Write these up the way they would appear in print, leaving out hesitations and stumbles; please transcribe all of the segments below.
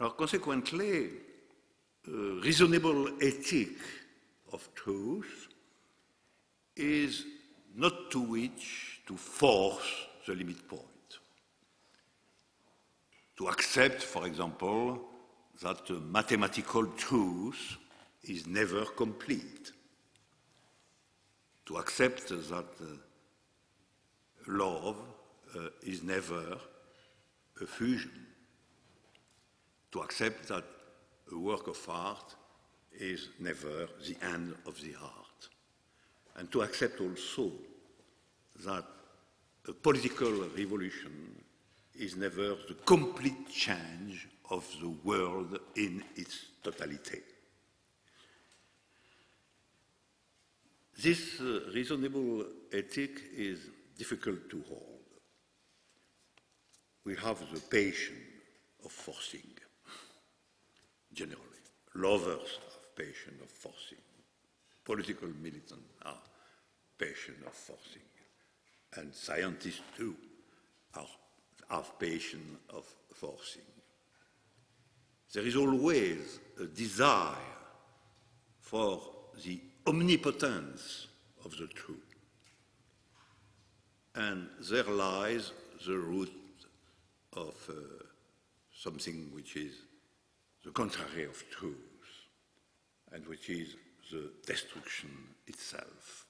Consequently, reasonable ethic of truth is not to wish to force the limit point. To accept, for example, that mathematical truth is never complete. To accept that love is never a fusion. To accept that a work of art is never the end of the art. And to accept also that a political revolution is never the complete change of the world in its totality. This reasonable ethic is difficult to hold. We have the passion of forcing, generally. Lovers have passion of forcing. Political militants are passion of forcing. And scientists too have passion of forcing. There is always a desire for the omnipotence of the truth. And there lies the root of something which is the contrary of truth, and which is the destruction itself.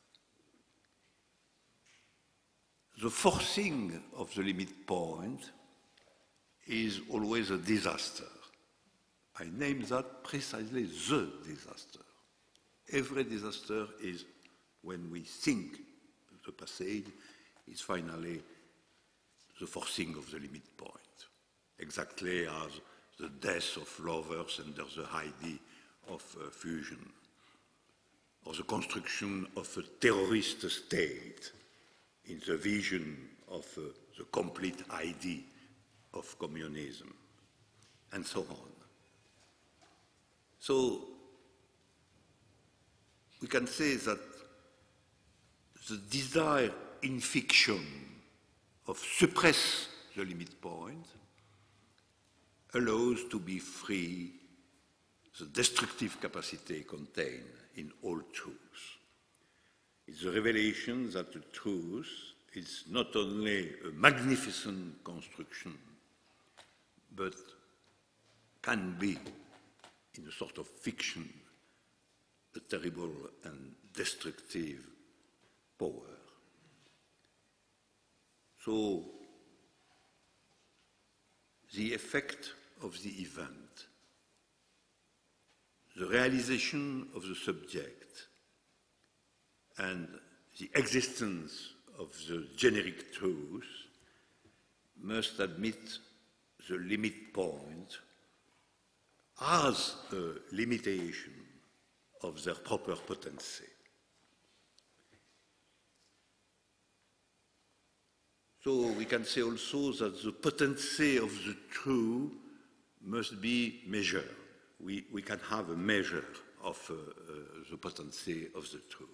The forcing of the limit point is always a disaster. I name that precisely the disaster. Every disaster is when we think the passage is finally the forcing of the limit point, exactly as the death of lovers under the idea of fusion, or the construction of a terrorist state in the vision of the complete idea of communism, and so on. So we can say that the desire in fiction of suppress the limit point allows to be free the destructive capacity contained in all truth. It's a revelation that the truth is not only a magnificent construction, but can be, in a sort of fiction, a terrible and destructive power. So, the effect of the event, the realization of the subject, and the existence of the generic truth must admit the limit point as a limitation of their proper potency. So we can say also that the potency of the true must be measured. We can have a measure of the potency of the truth.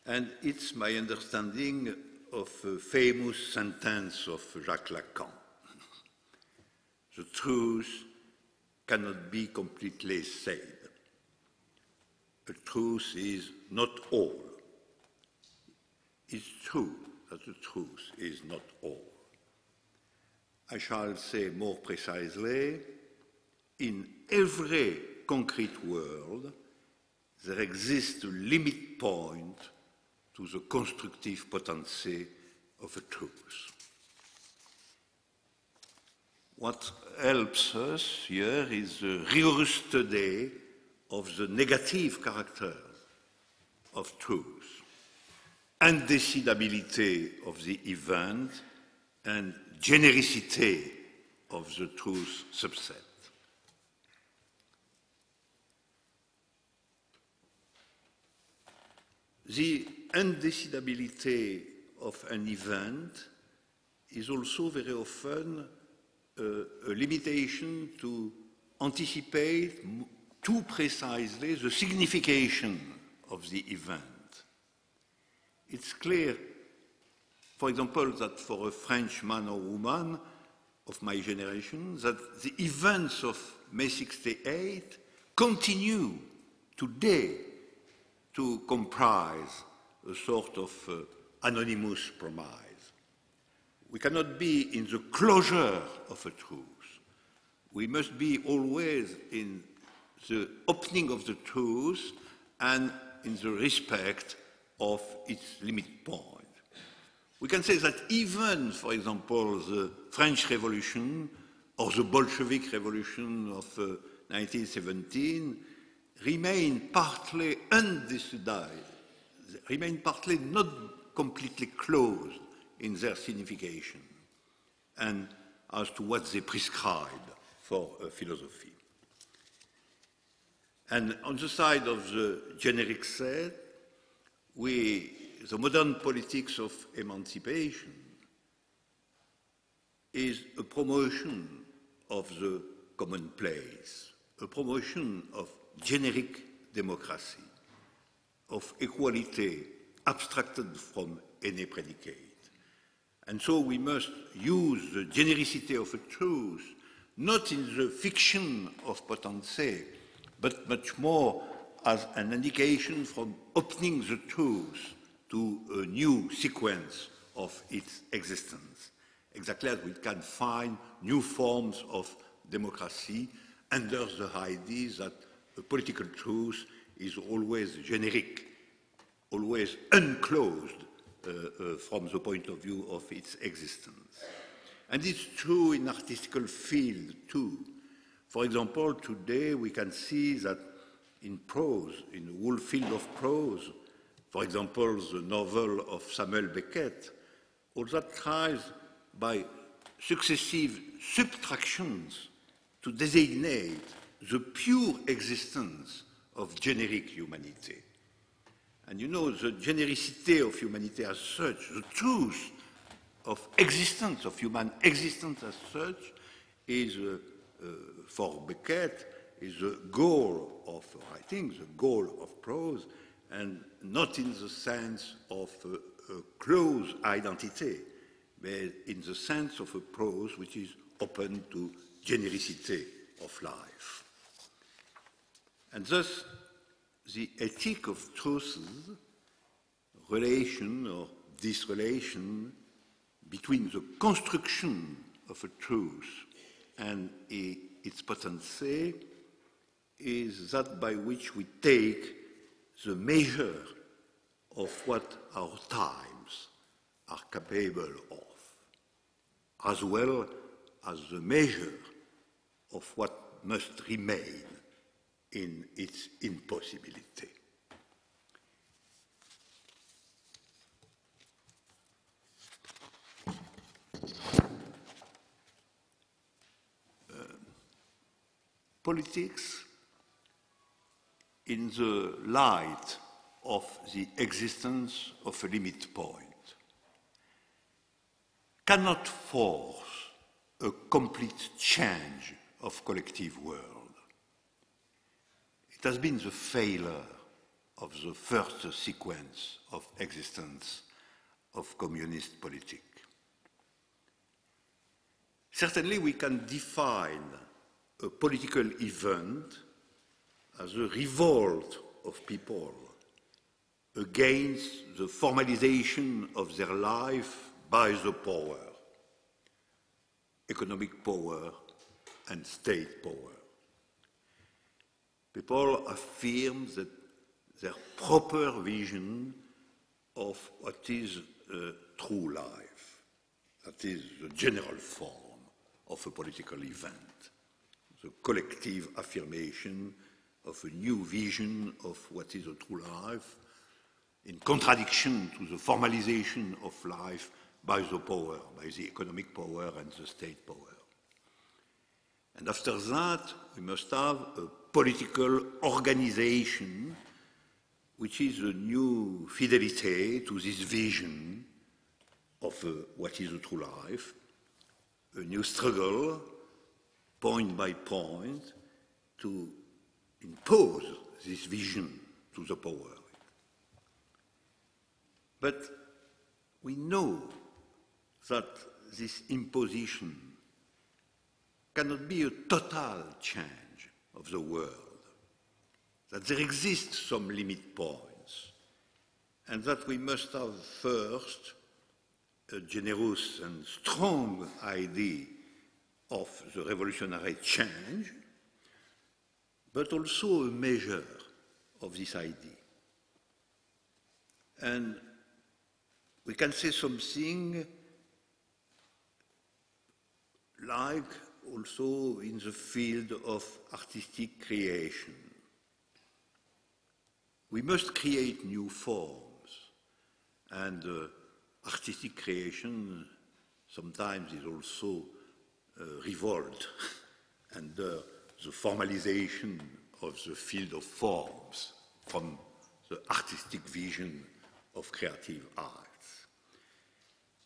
And it's my understanding of a famous sentence of Jacques Lacan. The truth cannot be completely said. The truth is not all. It's true that the truth is not all. I shall say more precisely, in every concrete world, there exists a limit point to the constructive potency of a truth. What helps us here is the rigorous study of the negative character of truth, undecidability of the event, and genericity of the truth subset. The undecidability of an event is also very often a limitation to anticipate too precisely the signification of the event. It's clear, for example, that for a French man or woman, of my generation that the events of May 68 continue today to comprise a sort of anonymous promise. We cannot be in the closure of a truth. We must be always in the opening of the truth and in the respect of its limit point. We can say that even, for example, the French Revolution or the Bolshevik Revolution of 1917 remain partly undecided, remain partly not completely closed in their signification and as to what they prescribe for philosophy. And on the side of the generic set, the modern politics of emancipation is a promotion of the commonplace, a promotion of generic democracy, of equality abstracted from any predicate. And so we must use the genericity of a truth, not in the fiction of potency, but much more as an indication from opening the truth to a new sequence of its existence, exactly as we can find new forms of democracy under the idea that a political truth is always generic, always unclosed from the point of view of its existence. And it's true in artistical field too. For example, today we can see that in prose, in the whole field of prose, for example, the novel of Samuel Beckett, all that tries by successive subtractions to designate the pure existence of generic humanity. And you know, the genericity of humanity as such, the truth of existence, of human existence as such, is, for Beckett, is the goal of writing, the goal of prose, and not in the sense of a close identity, but in the sense of a prose which is open to genericity of life. And thus, the ethic of truths, relation or disrelation between the construction of a truth and its potency is that by which we take the measure of what our times are capable of, as well as the measure of what must remain in its impossibility. Politics, in the light of the existence of a limit point, cannot force a complete change of collective world. It has been the failure of the first sequence of existence of communist politics. Certainly we can define a political event as a revolt of people against the formalization of their life by the power, economic power and state power. People affirm that their proper vision of what is true life, that is the general form of a political event, the collective affirmation of a new vision of what is a true life, in contradiction to the formalization of life by the power, by the economic power and the state power. And after that, we must have a political organization which is a new fidelity to this vision of what is a true life, a new struggle, point by point, to impose this vision to the power. But we know that this imposition cannot be a total change of the world, that there exist some limit points, and that we must have first a generous and strong idea of the revolutionary change, but also a measure of this idea. And we can say something like also in the field of artistic creation. We must create new forms, and artistic creation sometimes is also revolt under the formalization of the field of forms from the artistic vision of creative arts.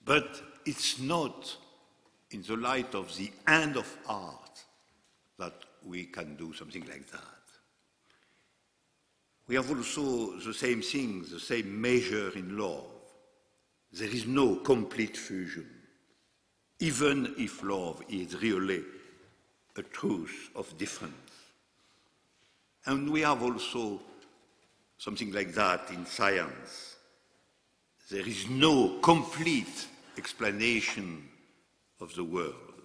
But it's not in the light of the end of art that we can do something like that. We have also the same thing, the same measure in love. There is no complete fusion, even if love is really a truth of difference. And we have also something like that in science. There is no complete explanation of the world,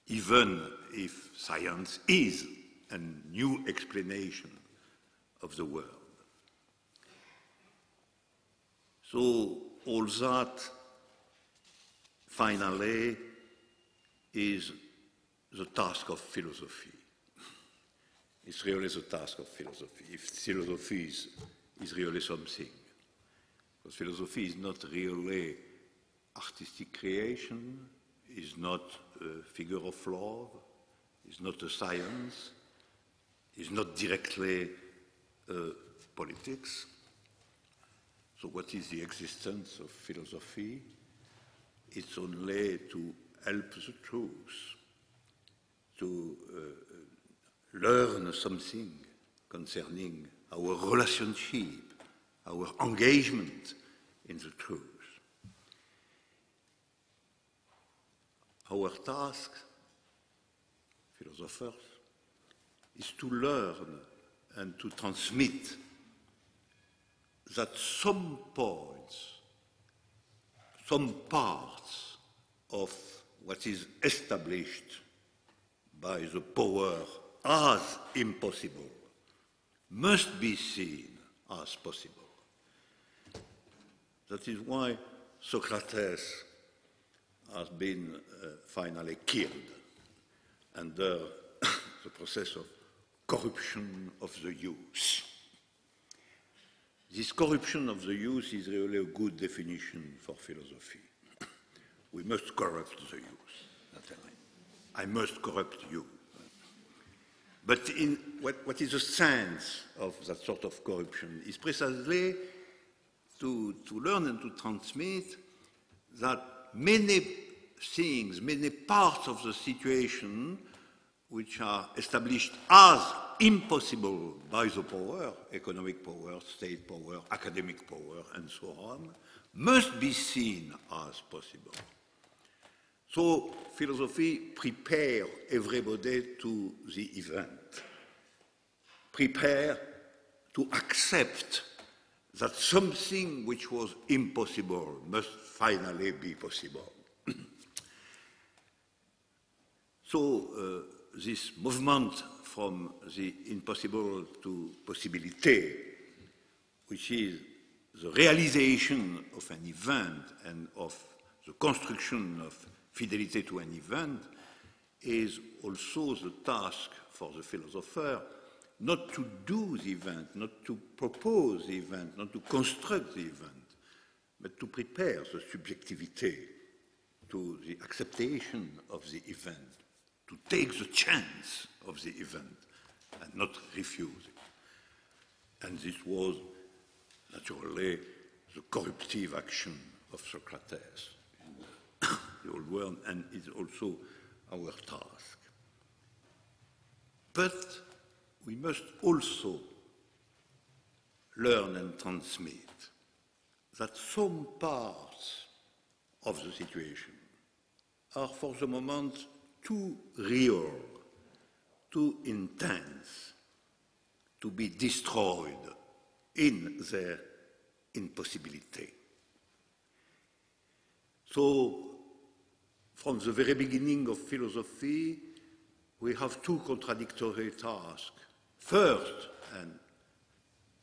even if science is a new explanation of the world. So all that, finally, is the task of philosophy. It's really the task of philosophy. If philosophy is really something, because philosophy is not really artistic creation, is not a figure of love, is not a science, is not directly politics. So what is the existence of philosophy? It's only to help the truth, to learn something concerning our relationship, our engagement in the truth. Our task, philosophers, is to learn and to transmit that some points, some parts of what is established by the power as impossible must be seen as possible. That is why Socrates has been finally killed under the process of corruption of the youth. This corruption of the youth is really a good definition for philosophy. We must corrupt the youth. I must corrupt you. But what is the sense of that sort of corruption is precisely to learn and to transmit that many things, many parts of the situation which are established as impossible by the power, economic power, state power, academic power, and so on, must be seen as possible. So philosophy prepares everybody to the event, prepare to accept that something which was impossible must finally be possible. So this movement from the impossible to possibility, which is the realization of an event and of the construction of fidelity to an event, is also the task for the philosopher, not to do the event, not to propose the event, not to construct the event, but to prepare the subjectivity to the acceptation of the event, to take the chance of the event and not refuse it. And this was naturally the corruptive action of Socrates in the old world, and is also our task. But we must also learn and transmit that some parts of the situation are for the moment too real, too intense to be destroyed in their impossibility. So, from the very beginning of philosophy, we have two contradictory tasks. First, and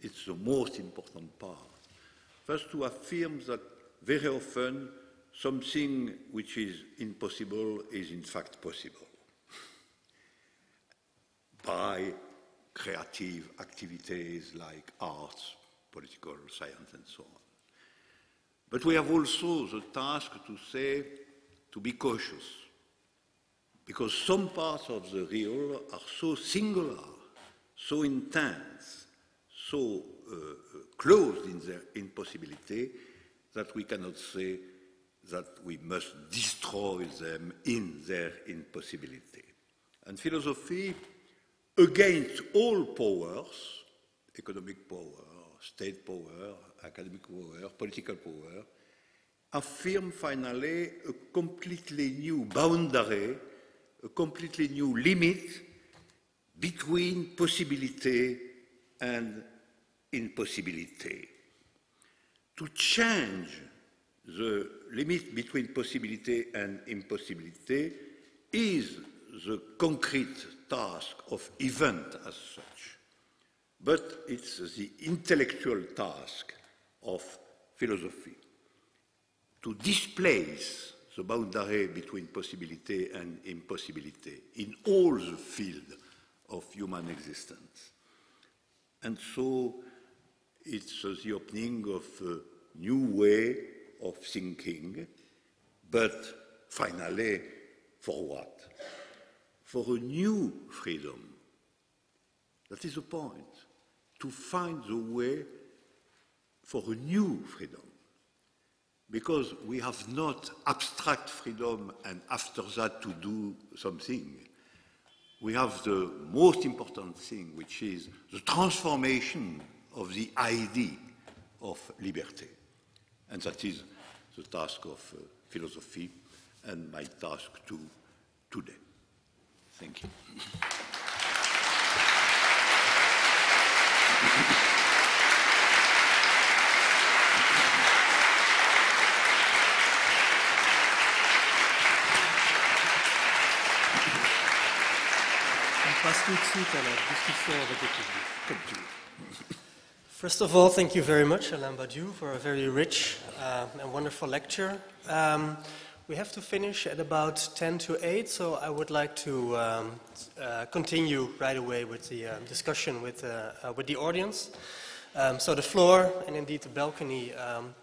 it's the most important part, first to affirm that very often something which is impossible is in fact possible by creative activities like arts, political science, and so on. But we have also the task to say, to be cautious, because some parts of the real are so singular, so intense, so closed in their impossibility that we cannot say that we must destroy them in their impossibility. And philosophy, against all powers, economic power, state power, academic power, political power, affirm finally a completely new boundary, a completely new limit between possibility and impossibility. To change the limit between possibility and impossibility is the concrete task of event as such, but it's the intellectual task of philosophy to displace the boundary between possibility and impossibility in all the field of human existence. And so it's the opening of a new way of thinking, but finally, for what? For a new freedom. That is the point, to find the way for a new freedom. Because we have not abstract freedom and after that to do something. We have the most important thing, which is the transformation of the idea of liberty. And that is the task of philosophy and my task too today. Thank you. First of all, thank you very much, Alain Badiou, for a very rich and wonderful lecture. We have to finish at about 10 to 8, so I would like to continue right away with the discussion with the audience. So the floor and indeed the balcony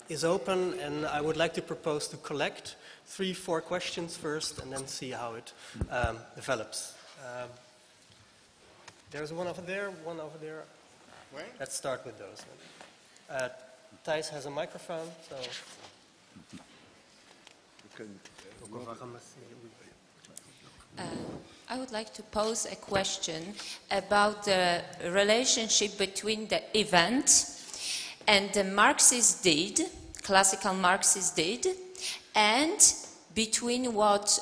is open, and I would like to propose to collect 3-4 questions first and then see how it develops. There's one over there, one over there. Where? Let's start with those. Thijs has a microphone, so... I would like to pose a question about the relationship between the event and the Marxist deed, classical Marxist deed, and between what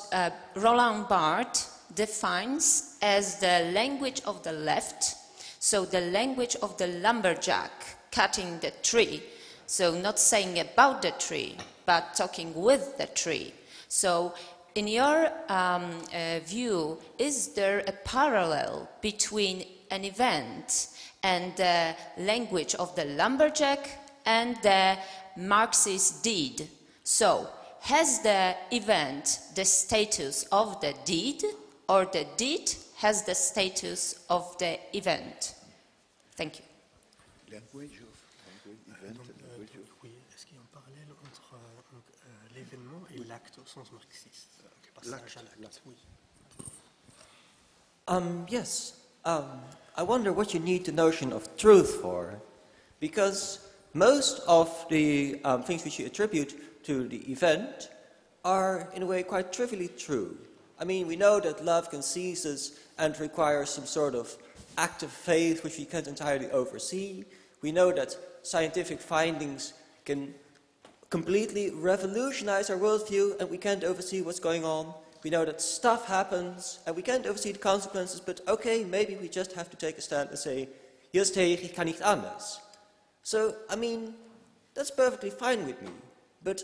Roland Barthes defines as the language of the left, so the language of the lumberjack cutting the tree, so not saying about the tree, but talking with the tree. So in your view, is there a parallel between an event and the language of the lumberjack and the Marxist deed? So has the event the status of the deed, or the deed has the status of the event? Thank you. Oui, est-ce qu'il y a un parallèle entre l'événement et l'acte au sens marxiste? L'acte, oui. Yes. I wonder what you need the notion of truth for, because most of the things which you attribute to the event are, in a way, quite trivially true. I mean, we know that love can seize us and requires some sort of active faith which we can't entirely oversee. We know that scientific findings can completely revolutionize our worldview and we can't oversee what's going on. we know that stuff happens, and we can't oversee the consequences, but okay, maybe we just have to take a stand and say, hier is tegen, ich kann nicht anders. So, I mean, that's perfectly fine with me, but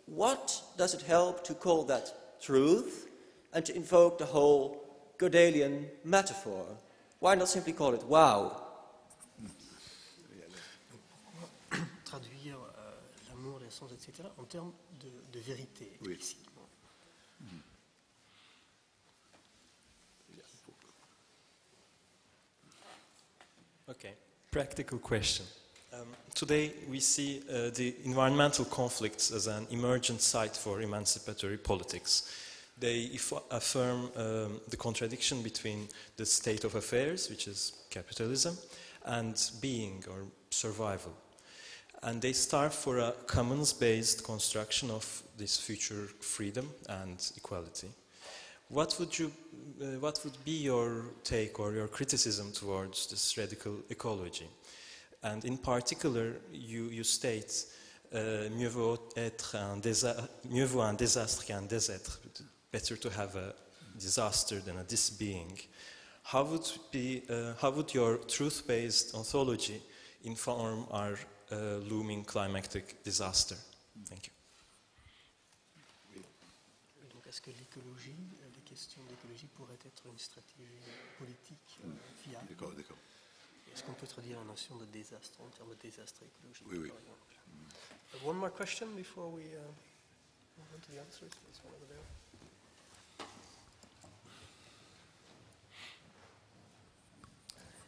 what does it help to call that truth and to invoke the whole Gödelian metaphor? Why not simply call it wow? Traduire l'amour, l'essence, etc. en termes de vérité. Oui. Explicitement. Okay, practical question. Today we see the environmental conflicts as an emergent site for emancipatory politics. They affirm the contradiction between the state of affairs, which is capitalism, and being or survival. And they starve for a commons-based construction of this future freedom and equality. What would be your take or your criticism towards this radical ecology? And in particular, you state mieux vaut un désastre qu'un désêtre. Better to have a disaster than a disbeing. How would your truth-based ontology inform our looming climatic disaster? Thank you. Donc, est-ce que l'écologie, les questions d'écologie pourraient être une stratégie politique viable? D'accord, d'accord. Est-ce qu'on peut traduire la notion de désastre en termes de désastre écologique, Oui, oui. par exemple? One more question before we move on to the answers. There's one over there.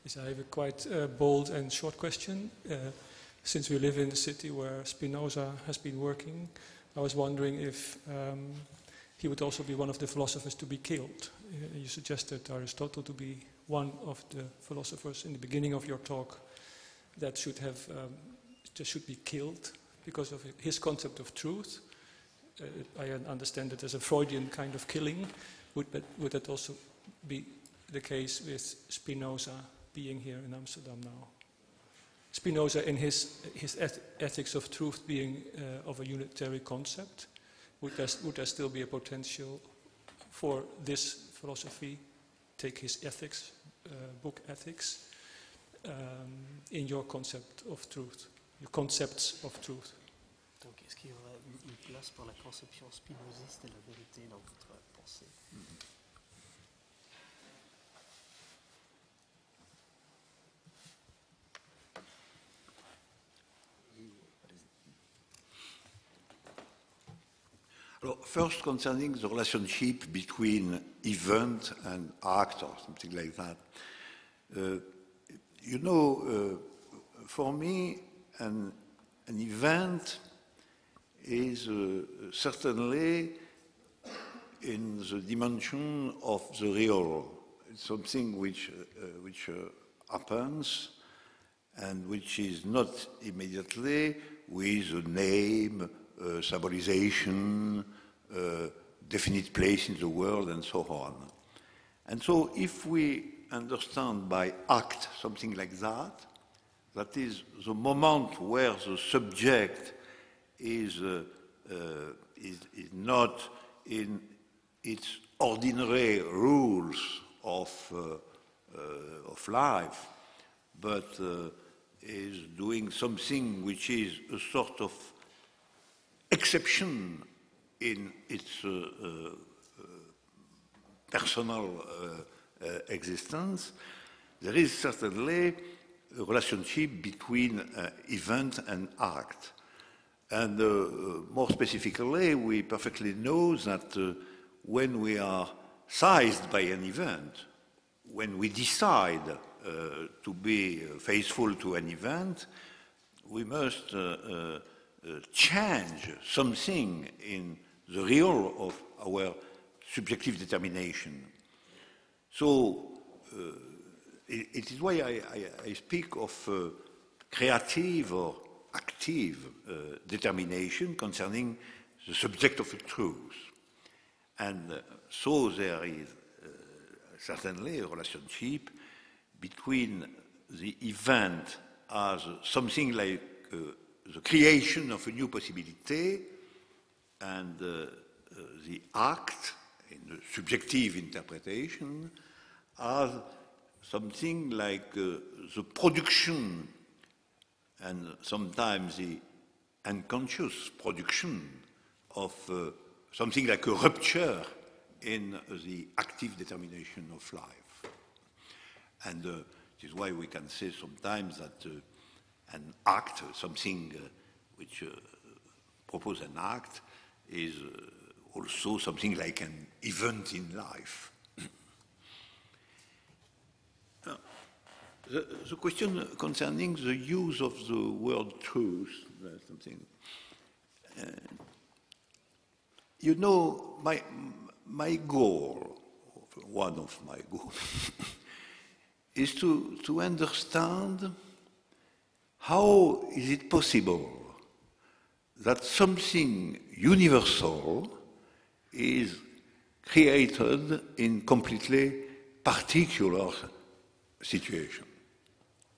Yes, I have a quite bold and short question. Since we live in a city where Spinoza has been working, I was wondering if he would also be one of the philosophers to be killed. You suggested Aristotle to be one of the philosophers in the beginning of your talk that should be killed because of his concept of truth. I understand it as a Freudian kind of killing. Would that also be the case with Spinoza being here in Amsterdam now? Spinoza, in his ethics of truth being of a unitary concept, would there still be a potential for this philosophy, take his ethics, book Ethics, in your concept of truth, your concepts of truth? Donc, est-ce qu'il y aurait une place pour la conception spinoziste de la vérité dans votre pensée? First, concerning the relationship between event and act or something like that. For me, an event is certainly in the dimension of the real. It's something which happens and which is not immediately with a name, symbolization, definite place in the world, and so on. And so if we understand by act something like that, that is the moment where the subject is not in its ordinary rules of life, but is doing something which is a sort of exception in its personal existence, there is certainly a relationship between event and act. And more specifically, we perfectly know that when we are seized by an event, when we decide to be faithful to an event, we must change something in the real of our subjective determination. So it is why I speak of creative or active determination concerning the subject of a truth. And so there is certainly a relationship between the event as something like the creation of a new possibility and the act in subjective interpretation as something like the production and sometimes the unconscious production of something like a rupture in the active determination of life. And this is why we can say sometimes that an act, something which proposes an act, is also something like an event in life. The question concerning the use of the word truth, something. You know, my goal, one of my goals, is to understand how is it possible that something universal is created in completely particular situation.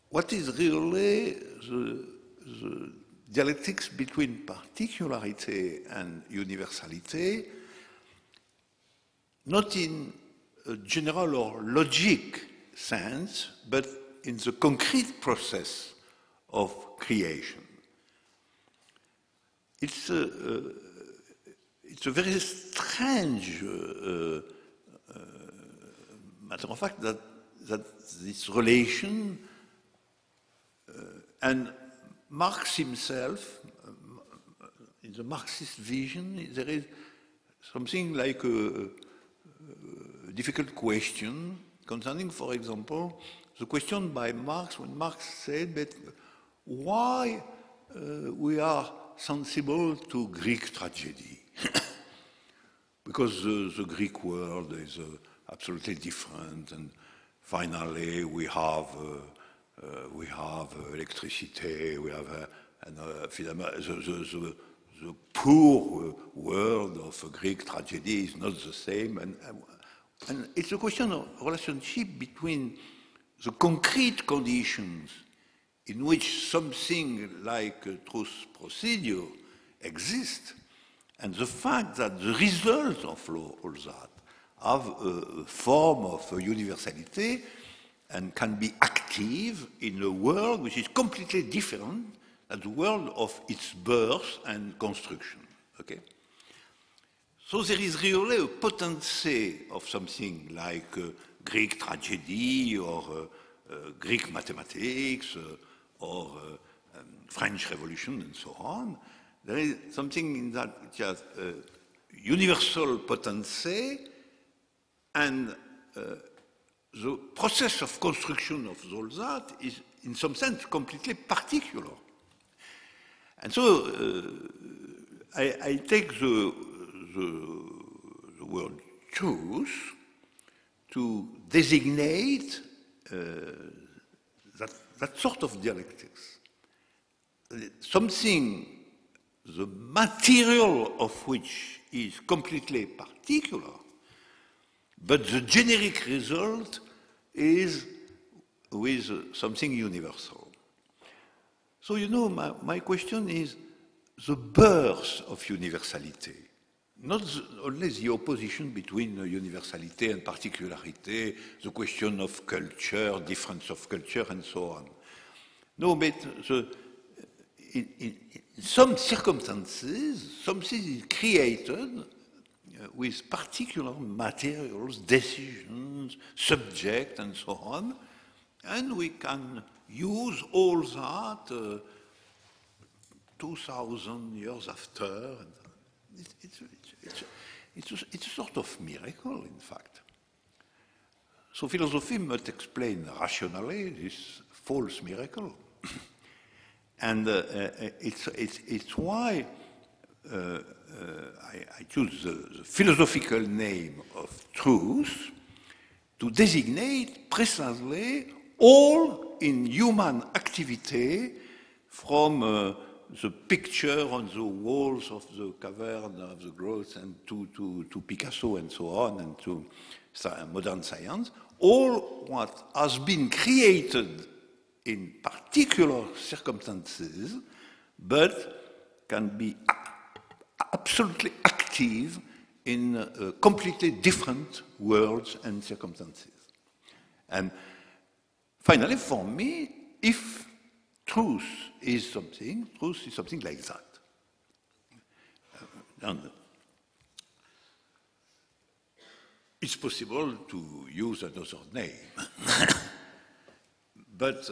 What is really the dialectics between particularity and universality, not in a general or logic sense, but in the concrete process of creation. It's a very strange matter of fact that this relation and Marx himself, in the Marxist vision, there is something like a difficult question concerning, for example, the question by Marx when Marx said, but why we are sensible to Greek tragedy? Because the Greek world is absolutely different, and finally we have electricity, we have the poor world of Greek tragedy is not the same, and it's a question of relationship between the concrete conditions in which something like a truth procedure exists, and the fact that the result of all that have a form of universality and can be active in a world which is completely different than the world of its birth and construction. Okay? So there is really a potency of something like Greek tragedy or Greek mathematics or French Revolution and so on. There is something in that which has universal potency, and the process of construction of all that is in some sense completely particular. And so I take the word truth to designate that sort of dialectics. Something, the material of which is completely particular, but the generic result is with something universal. So, you know, my question is the birth of universality, not only the opposition between universality and particularity, the question of culture, difference of culture, and so on. No, but in some circumstances, something is created with particular materials, decisions, subject, and so on, and we can use all that 2,000 years after. It's a sort of miracle, in fact. So philosophy must explain rationally this false miracle. And it's why I choose the philosophical name of truth to designate precisely all in human activity, from the picture on the walls of the cavern of the growth and to Picasso and so on, and to modern science, all what has been created in particular circumstances, but can be absolutely active in completely different worlds and circumstances. And finally, for me, if truth is something like that. And it's possible to use another name. But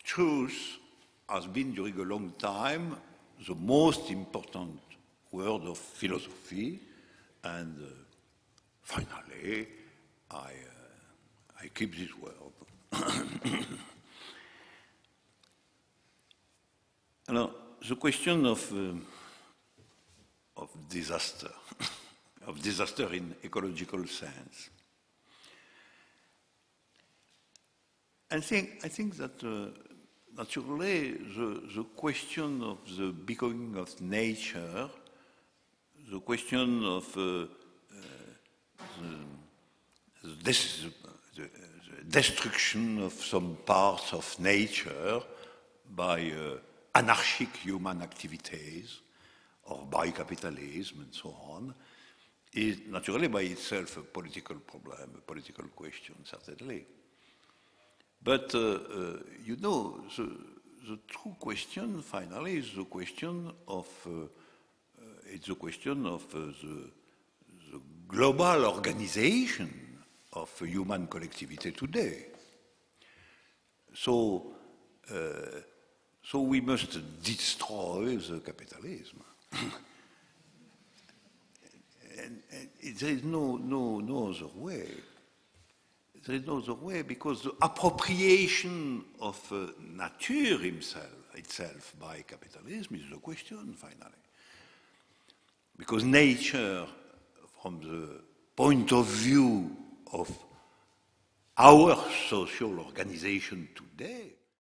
truth has been, during a long time, the most important word of philosophy, and finally, I keep this word. Alors, the question of disaster, of disaster in ecological sense. I think that naturally the question of the becoming of nature, the question of the destruction of some parts of nature by anarchic human activities or by capitalism and so on, is naturally by itself a political problem, a political question, certainly. But, you know, the true question, finally, is the question of, the global organization of human collectivity today. So we must destroy the capitalism. and there is no other way. There is no other way, because the appropriation of nature itself by capitalism is the question, finally. Because nature, from the point of view of our social organization today,